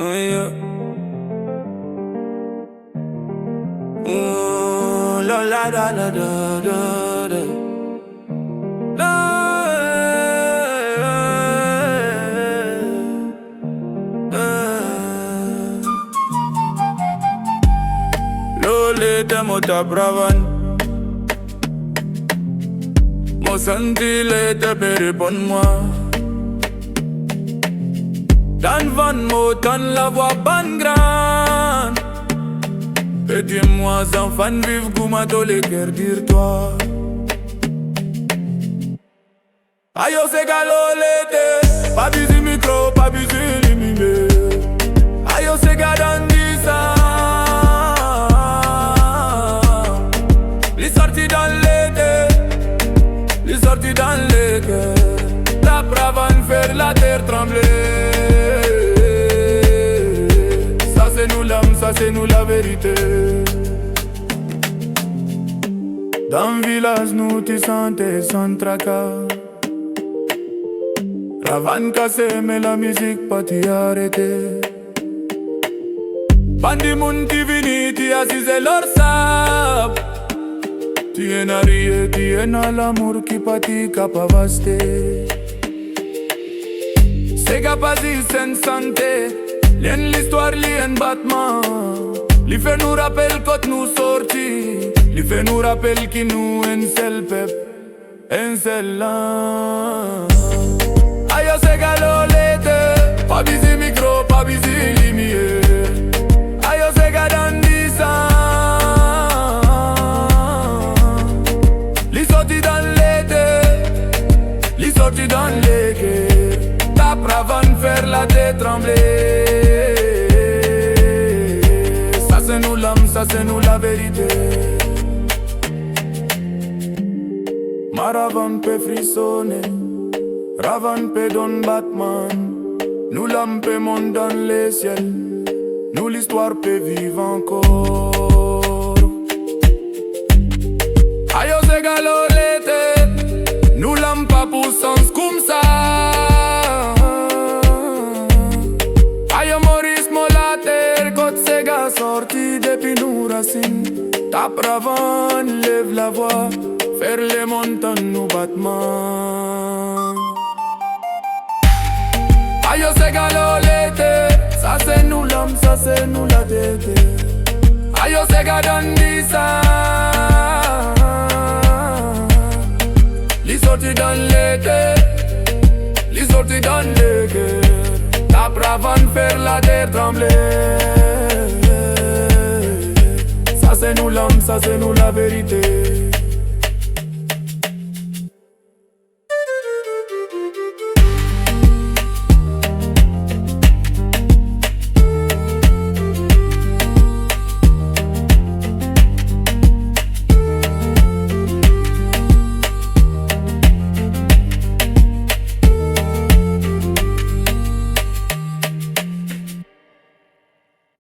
Yeah. La la la la da da da. Lo later mo ravann. Mo senti later per répondre-moi. Dan van mo tan la voix ban grande. Et dis-moi enfant vive gouma dans les cœurs dire toi. Ayo Sega Mo Later, pas busy micro, pas busy limité. Ayo Sega dans 10 ans. Les sorties dans l'été, les sorties dans les cœurs. La ravann faire la terre trembler. Ça c'est nous l'âme, ça c'est nous la vérité. Dans le village nous t'y sentais sans tracas. Ravann cassé mais la musique pas t'y arrêté. Bandi moun t'y vini t'y assisé leur sable. T'y en a rie, t'y en a l'amour qui pâtit capavaste. Sega pas dit sans santé. Lien l'histoire, lien battement. Li fait nous rappelle quand nous sortis. Li fait nous rappelle qui nous un seul peuple, un seul land. Ayo Sega Mo Later, pas busy micro, pas busy limité. Ayo Sega dans 10 ans. Li sorti dans l'été, li sorti dans l'été. Ta ravann faire la tête trembler. Ça c'est nous l'âme, ça c'est nous la vérité. Maravann peut frissonner, ravann peut donner Batman. Nous l'âme peut monter dans les ciels, nous l'histoire peut vivre encore. Ayo Sega Mo Later, nous l'âme pas pour sens comme ça. Ayo Moris Mo Later, quand Sega sorti depuis nos racines. Ta ravann lève la voix, faire les montagnes nous battements. Ayo Sega Mo Later, ça c'est nous l'homme, ça c'est nous la tête. Ayo Sega dans 10 ans. Li sorti dans l'été, li sorti dans le cœur. Ta ravann faire la terre trembler. Ça c'est nous l'homme, ça c'est nous la vérité.